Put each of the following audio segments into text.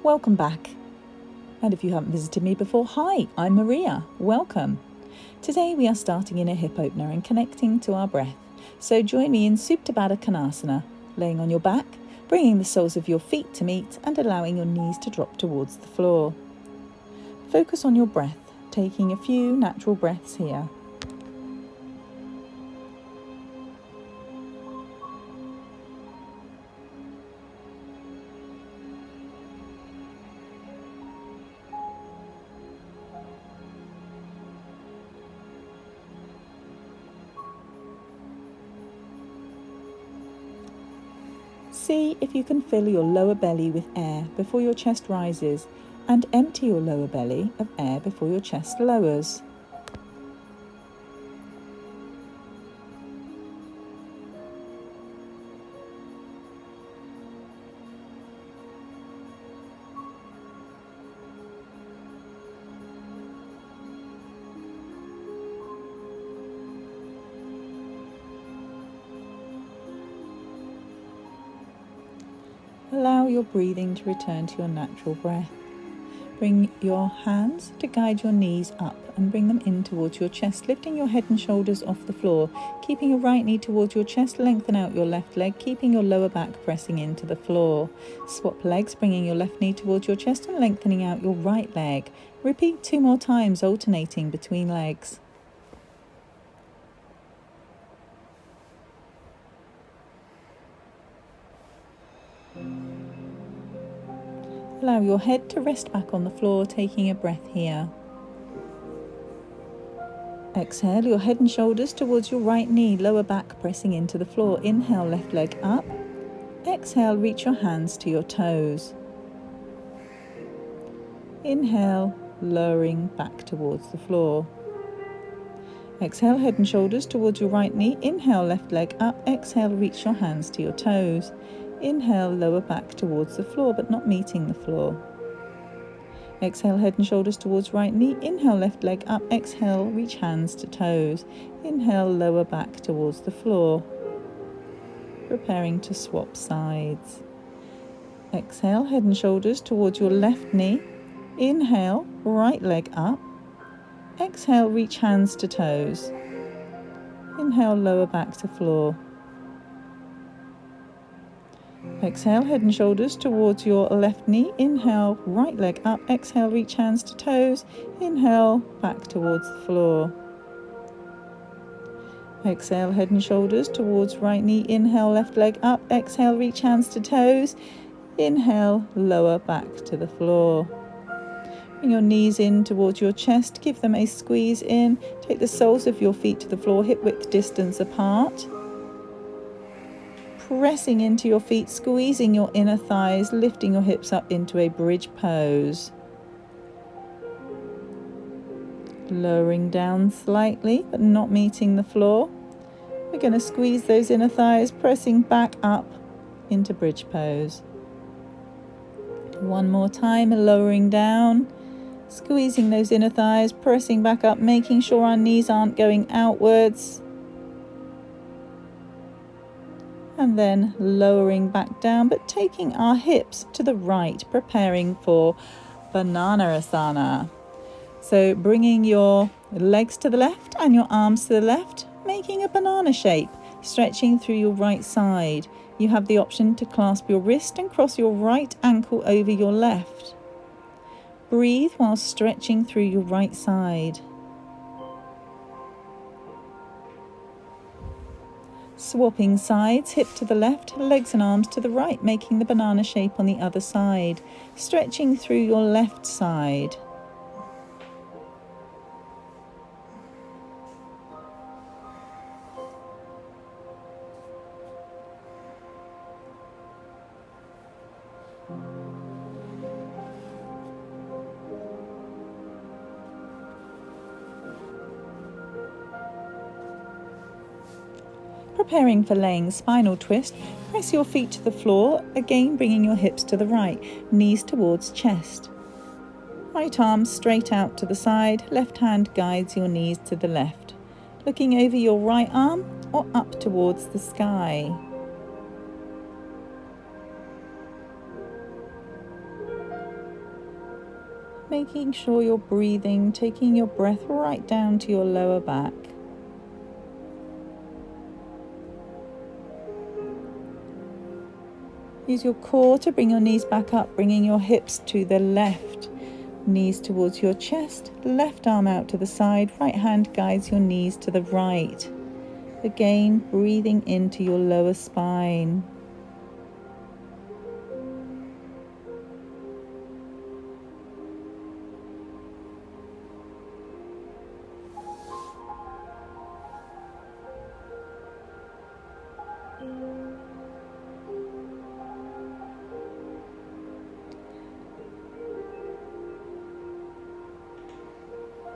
Welcome back. And if you haven't visited me before, hi, I'm Maria. Welcome. Today we are starting in a hip opener and connecting to our breath. So join me in Supta Baddha Konasana, laying on your back, bringing the soles of your feet to meet and allowing your knees to drop towards the floor. Focus on your breath, taking a few natural breaths here. See if you can fill your lower belly with air before your chest rises and empty your lower belly of air before your chest lowers. Allow your breathing to return to your natural breath. Bring your hands to guide your knees up and bring them in towards your chest, lifting your head and shoulders off the floor. Keeping your right knee towards your chest, lengthen out your left leg, keeping your lower back pressing into the floor. Swap legs, bringing your left knee towards your chest and lengthening out your right leg. Repeat 2 more times, alternating between legs. Allow your head to rest back on the floor, taking a breath here. Exhale your head and shoulders towards your right knee, lower back pressing into the floor. Inhale, left leg up. Exhale, reach your hands to your toes. Inhale, lowering back towards the floor. Exhale, head and shoulders towards your right knee. Inhale, left leg up. Exhale, reach your hands to your toes. Inhale, lower back towards the floor, but not meeting the floor. Exhale, head and shoulders towards right knee. Inhale, left leg up. Exhale, reach hands to toes. Inhale, lower back towards the floor. Preparing to swap sides. Exhale, head and shoulders towards your left knee. Inhale, right leg up. Exhale, reach hands to toes. Inhale, lower back to floor. Exhale, head and shoulders towards your left knee. Inhale, right leg up. Exhale, reach hands to toes. Inhale, back towards the floor. Exhale, head and shoulders towards right knee. Inhale, left leg up. Exhale, reach hands to toes. Inhale, lower back to the floor. Bring your knees in towards your chest. Give them a squeeze in. Take the soles of your feet to the floor, hip width distance apart. Pressing into your feet, squeezing your inner thighs, lifting your hips up into a bridge pose. Lowering down slightly, but not meeting the floor. We're going to squeeze those inner thighs, pressing back up into bridge pose. One more time, lowering down, squeezing those inner thighs, pressing back up, making sure our knees aren't going outwards. And then lowering back down, but taking our hips to the right, preparing for banana asana. So bringing your legs to the left and your arms to the left, making a banana shape, stretching through your right side. You have the option to clasp your wrist and cross your right ankle over your left. Breathe while stretching through your right side. Swapping sides, hip to the left, legs and arms to the right, making the banana shape on the other side. Stretching through your left side. Preparing for laying spinal twist, press your feet to the floor, again bringing your hips to the right, knees towards chest. Right arm straight out to the side, left hand guides your knees to the left, looking over your right arm or up towards the sky. Making sure you're breathing, taking your breath right down to your lower back. Use your core to bring your knees back up, bringing your hips to the left. Knees towards your chest, left arm out to the side, right hand guides your knees to the right. Again, breathing into your lower spine.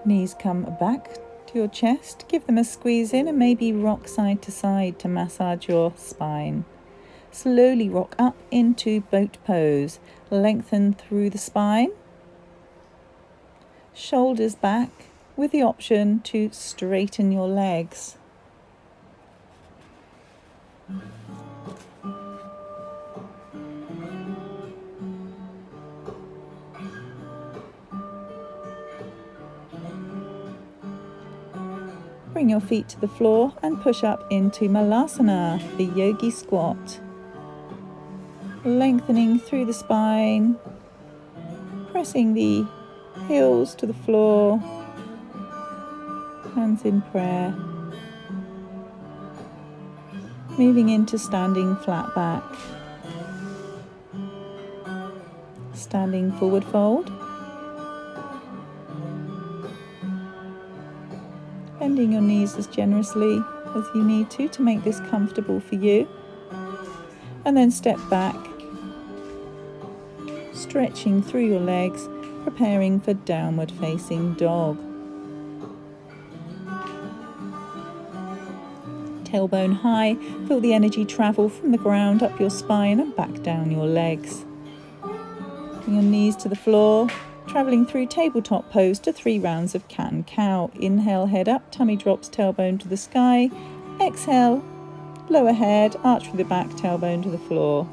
Knees come back to your chest, give them a squeeze in and maybe rock side to side to massage your spine. Slowly rock up into boat pose. Lengthen through the spine. Shoulders back with the option to straighten your legs. Bring your feet to the floor and push up into Malasana, the yogi squat. Lengthening through the spine, pressing the heels to the floor, hands in prayer. Moving into standing flat back. Standing forward fold. Bending your knees as generously as you need to make this comfortable for you. And then step back, stretching through your legs, preparing for downward facing dog. Tailbone high, feel the energy travel from the ground up your spine and back down your legs. Bring your knees to the floor, travelling through tabletop pose to 3 rounds of cat and cow. Inhale, head up, tummy drops, tailbone to the sky. Exhale, lower head, arch through the back, tailbone to the floor.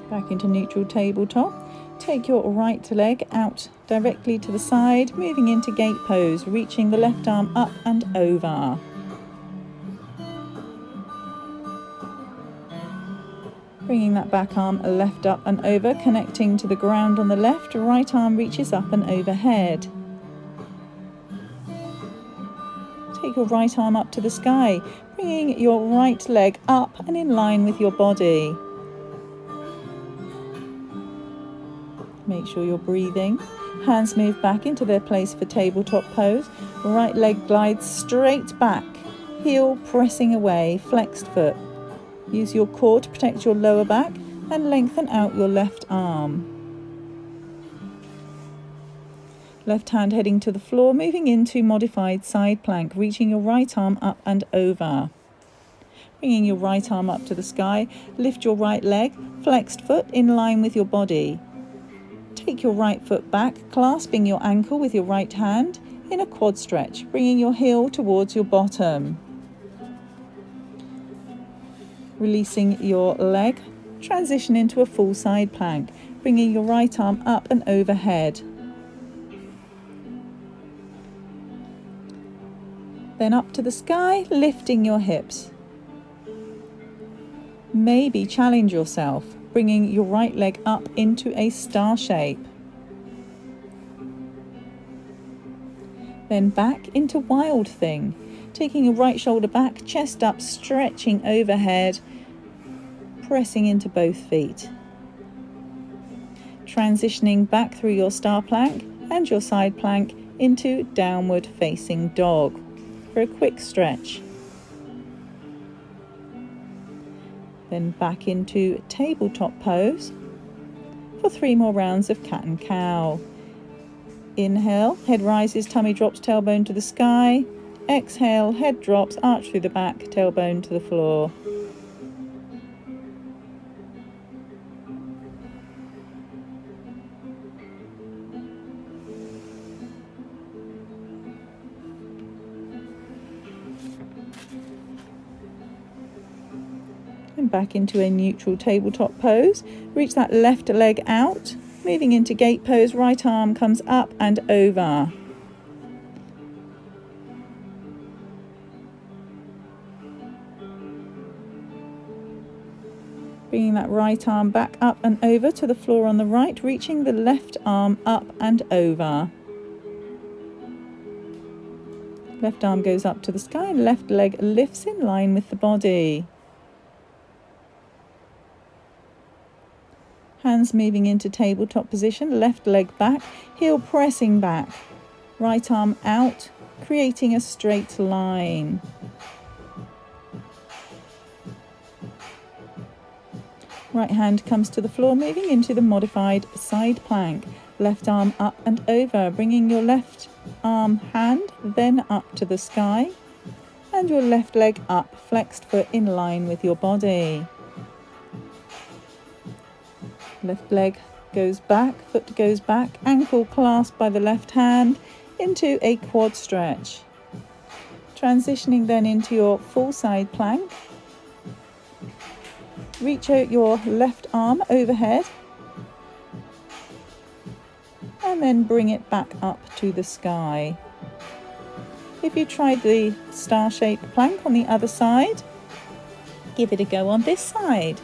Back into neutral tabletop. Take your right leg out directly to the side, moving into gate pose, reaching the left arm up and over. Bringing that back arm left up and over, connecting to the ground on the left, right arm reaches up and overhead. Take your right arm up to the sky, bringing your right leg up and in line with your body. Make sure you're breathing. Hands move back into their place for tabletop pose. Right leg glides straight back. Heel pressing away, flexed foot. Use your core to protect your lower back and lengthen out your left arm. Left hand heading to the floor, moving into modified side plank, reaching your right arm up and over. Bringing your right arm up to the sky, lift your right leg, flexed foot in line with your body. Take your right foot back, clasping your ankle with your right hand in a quad stretch, bringing your heel towards your bottom. Releasing your leg, transition into a full side plank, bringing your right arm up and overhead. Then up to the sky, lifting your hips. Maybe challenge yourself, bringing your right leg up into a star shape. Then back into wild thing, taking your right shoulder back, chest up, stretching overhead, pressing into both feet. Transitioning back through your star plank and your side plank into downward facing dog for a quick stretch. Then back into tabletop pose for 3 more rounds of cat and cow. Inhale, head rises, tummy drops, tailbone to the sky. Exhale, head drops, arch through the back, tailbone to the floor. back into a neutral tabletop pose. Reach that left leg out. Moving into gate pose, right arm comes up and over. Bringing that right arm back up and over to the floor on the right, reaching the left arm up and over. Left arm goes up to the sky and left leg lifts in line with the body. Hands moving into tabletop position, left leg back, heel pressing back. Right arm out, creating a straight line. Right hand comes to the floor, moving into the modified side plank. Left arm up and over, bringing your left arm hand then up to the sky. And your left leg up, flexed foot in line with your body. Left leg goes back, foot goes back, ankle clasped by the left hand into a quad stretch. Transitioning then into your full side plank. Reach out your left arm overhead and then bring it back up to the sky. If you tried the star-shaped plank on the other side, give it a go on this side.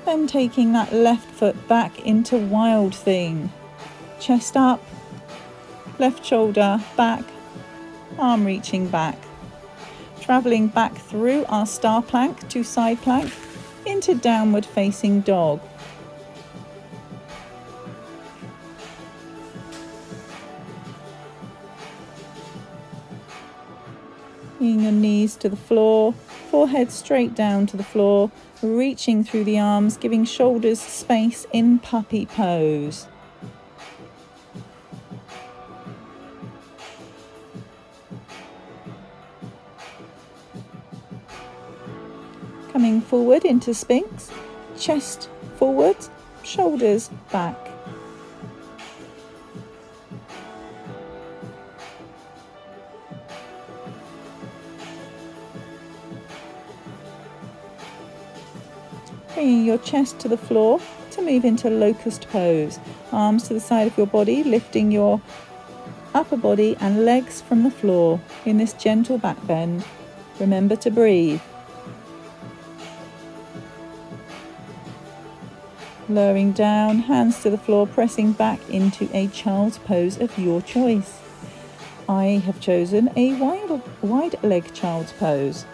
Then taking that left foot back into Wild Thing. Chest up, left shoulder back, arm reaching back. Travelling back through our star plank to side plank into Downward Facing Dog. Bringing your knees to the floor, forehead straight down to the floor, reaching through the arms, giving shoulders space in puppy pose. Coming forward into Sphinx, chest forward, shoulders back. Bringing your chest to the floor to move into Locust pose. Arms to the side of your body, lifting your upper body and legs from the floor in this gentle back bend. Remember to breathe. Lowering down, hands to the floor, pressing back into a child's pose of your choice. I have chosen a wide leg child's pose.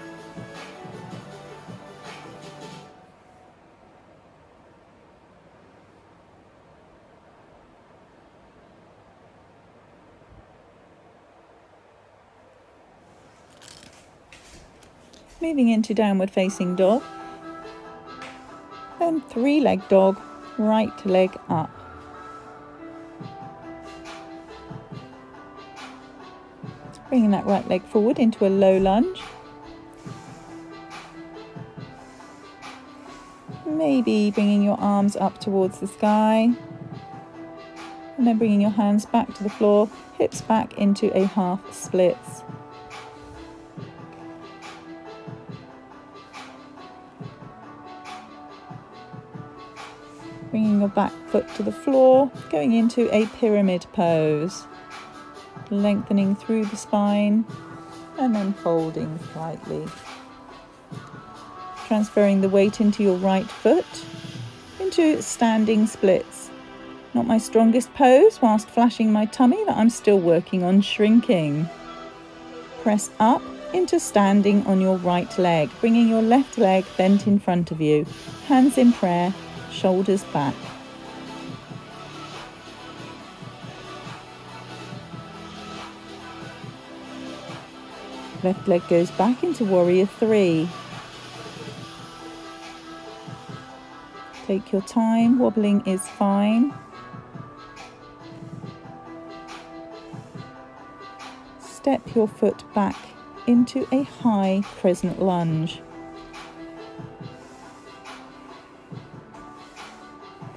Moving into Downward Facing Dog. Then 3-leg dog, right leg up. Bringing that right leg forward into a low lunge. Maybe bringing your arms up towards the sky. And then bringing your hands back to the floor, hips back into a half splits. Bringing your back foot to the floor, going into a pyramid pose. Lengthening through the spine and then folding slightly. Transferring the weight into your right foot, into standing splits. Not my strongest pose, whilst flashing my tummy that I'm still working on shrinking. Press up into standing on your right leg, bringing your left leg bent in front of you. Hands in prayer. Shoulders back. Left leg goes back into Warrior 3. Take your time, wobbling is fine. Step your foot back into a high crescent lunge.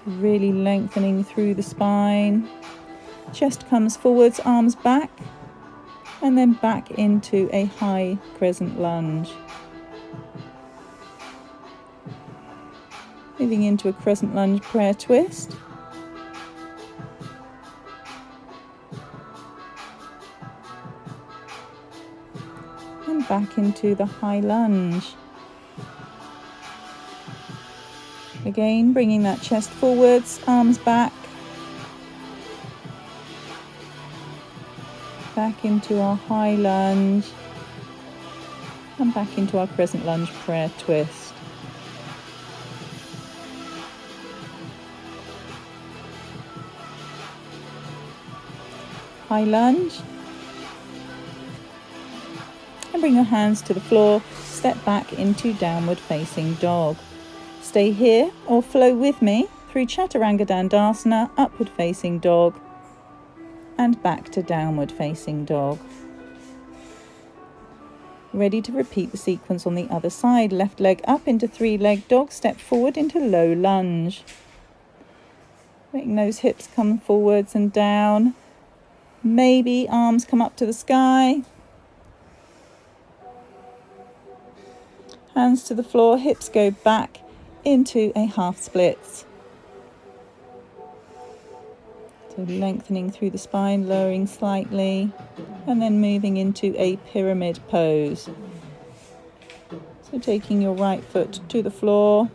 Really lengthening through the spine. Chest comes forwards, arms back. and then back into a high crescent lunge. Moving into a crescent lunge prayer twist. And back into the high lunge. Again, bringing that chest forwards, arms back. Back into our high lunge. And back into our crescent lunge prayer twist. High lunge. And bring your hands to the floor. Step back into downward facing dog. Stay here or flow with me through Chaturanga Dandasana, upward facing dog, and back to downward facing dog. Ready to repeat the sequence on the other side. Left leg up into three-leg dog, step forward into low lunge. Letting those hips come forwards and down. Maybe arms come up to the sky. Hands to the floor, hips go back into a half splits. So lengthening through the spine, lowering slightly, and then moving into a pyramid pose. So taking your right foot to the floor.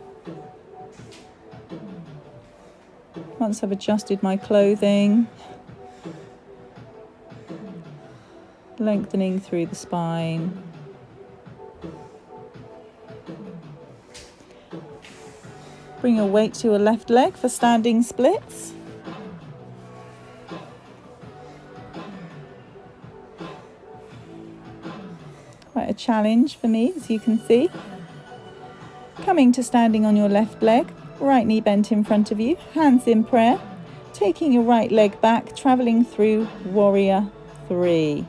Once I've adjusted my clothing, lengthening through the spine. Bring your weight to your left leg for standing splits. Quite a challenge for me, as you can see. Coming to standing on your left leg, right knee bent in front of you, hands in prayer, taking your right leg back, travelling through warrior 3.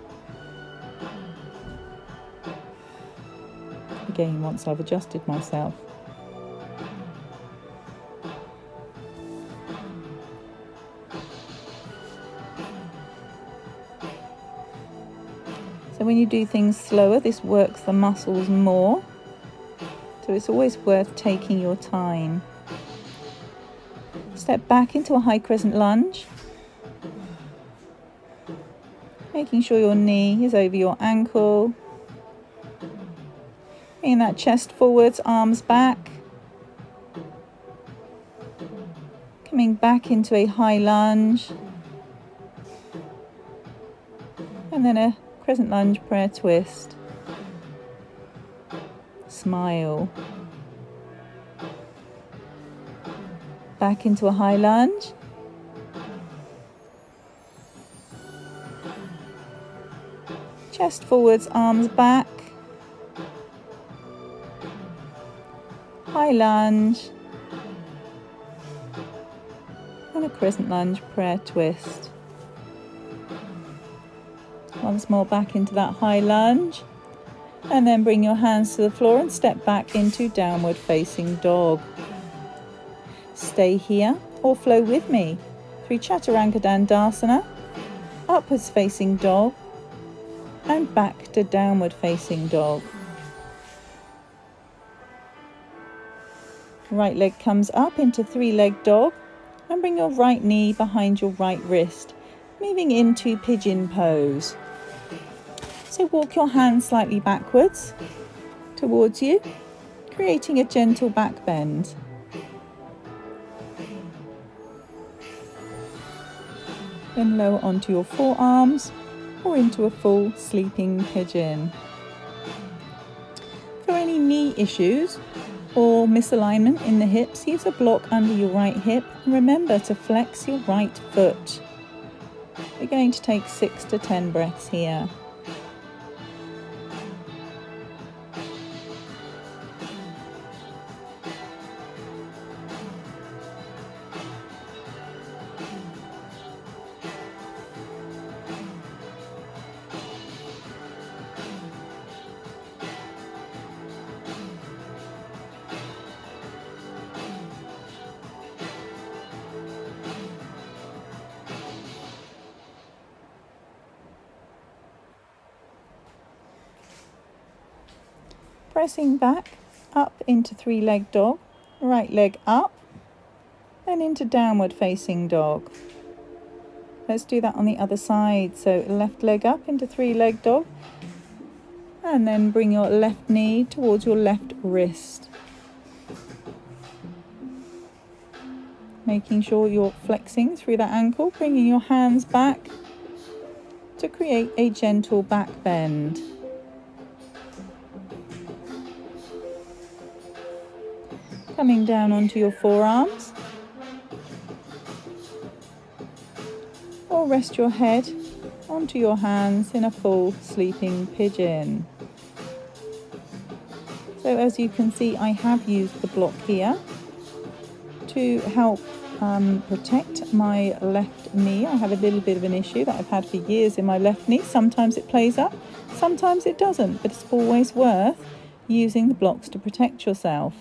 Again, once I've adjusted myself. So when you do things slower, this works the muscles more. So it's always worth taking your time. Step back into a high crescent lunge. Making sure your knee is over your ankle. Bringing that chest forwards, arms back. Coming back into a high lunge. And then a Crescent Lunge Prayer Twist. Smile. Back into a high lunge. Chest forwards, arms back. High lunge. And a Crescent Lunge Prayer Twist. Once more back into that high lunge, and then bring your hands to the floor and step back into downward facing dog. Stay here or flow with me through Chaturanga Dandasana, upwards facing dog, and back to downward facing dog. Right leg comes up into three-leg dog, and bring your right knee behind your right wrist, moving into pigeon pose. So walk your hands slightly backwards towards you, creating a gentle back bend. Then lower onto your forearms or into a full sleeping pigeon. For any knee issues or misalignment in the hips, use a block under your right hip and remember to flex your right foot. We're going to take 6 to 10 breaths here. Pressing back up into three-legged dog, right leg up, then into downward facing dog. Let's do that on the other side. So left leg up into three-legged dog, and then bring your left knee towards your left wrist. Making sure you're flexing through that ankle, bringing your hands back to create a gentle back bend. Coming down onto your forearms, or rest your head onto your hands in a full sleeping pigeon. So as you can see, I have used the block here to help protect my left knee. I have a little bit of an issue that I've had for years in my left knee. Sometimes it plays up, sometimes it doesn't, but it's always worth using the blocks to protect yourself.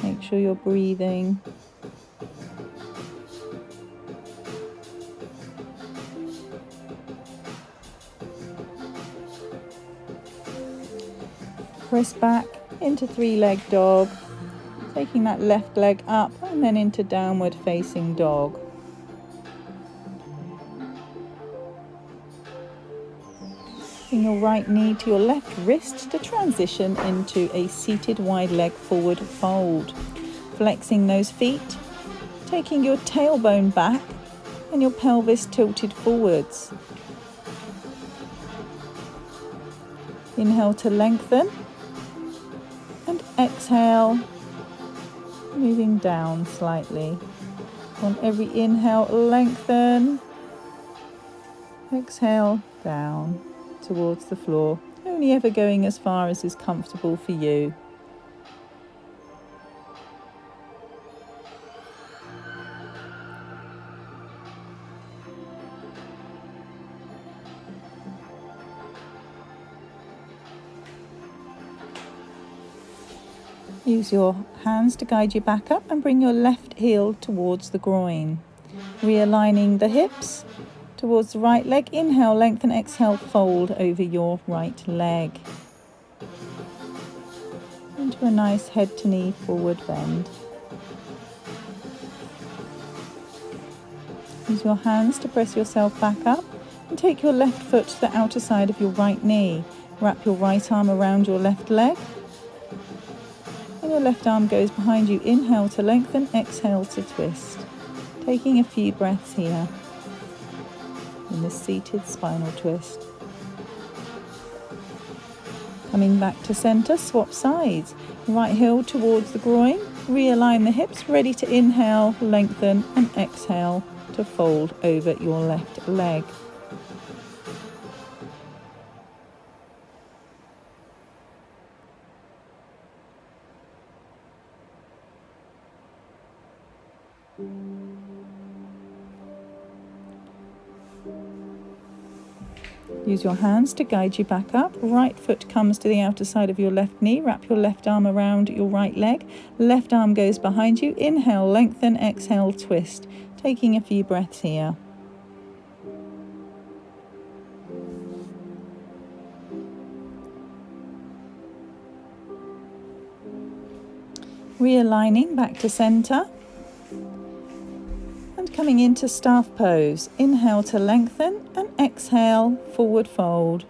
Make sure you're breathing. Press back into three-legged dog, taking that left leg up and then into downward facing dog. Bring your right knee to your left wrist to transition into a seated wide leg forward fold. Flexing those feet, taking your tailbone back and your pelvis tilted forwards. Inhale to lengthen and exhale, moving down slightly. On every inhale, lengthen, exhale, down towards the floor, only ever going as far as is comfortable for you. Use your hands to guide you back up and bring your left heel towards the groin. Realigning the hips towards the right leg. Inhale, lengthen, exhale, fold over your right leg. Into a nice head to knee forward bend. Use your hands to press yourself back up and take your left foot to the outer side of your right knee. Wrap your right arm around your left leg. And your left arm goes behind you. Inhale to lengthen, exhale to twist. Taking a few breaths here in this seated spinal twist. Coming back to center, swap sides. Right heel towards the groin. Realign the hips, ready to inhale, lengthen, and exhale to fold over your left leg. Use your hands to guide you back up. Right foot comes to the outer side of your left knee. Wrap your left arm around your right leg. Left arm goes behind you. Inhale, lengthen, exhale, twist. Taking a few breaths here. Realigning back to center. And coming into staff pose. Inhale to lengthen and exhale, forward fold.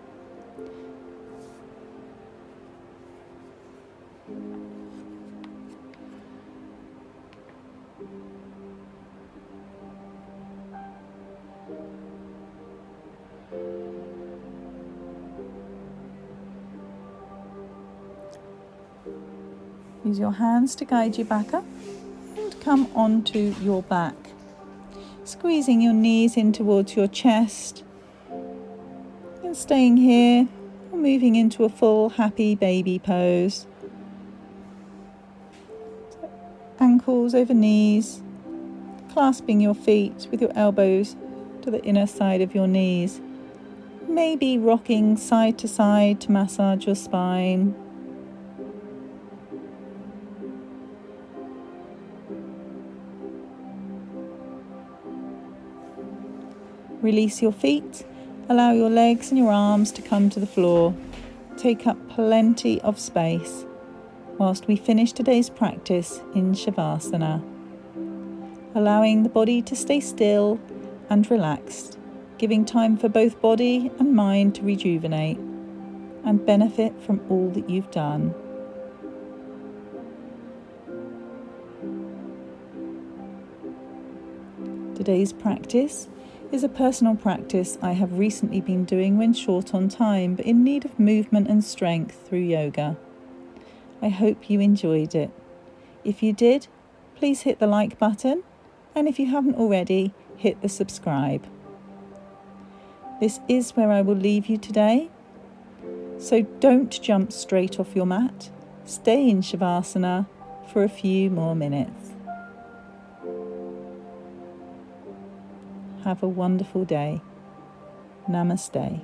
Use your hands to guide you back up and come onto your back. Squeezing your knees in towards your chest and staying here or moving into a full happy baby pose. So, ankles over knees, clasping your feet with your elbows to the inner side of your knees. Maybe rocking side to side to massage your spine. Release your feet, allow your legs and your arms to come to the floor. Take up plenty of space whilst we finish today's practice in Shavasana. Allowing the body to stay still and relaxed, giving time for both body and mind to rejuvenate and benefit from all that you've done. Today's practice is a personal practice I have recently been doing when short on time but in need of movement and strength through yoga. I hope you enjoyed it. If you did, please hit the like button, and if you haven't already, hit the subscribe. This is where I will leave you today, so don't jump straight off your mat. Stay in Shavasana for a few more minutes. Have a wonderful day. Namaste.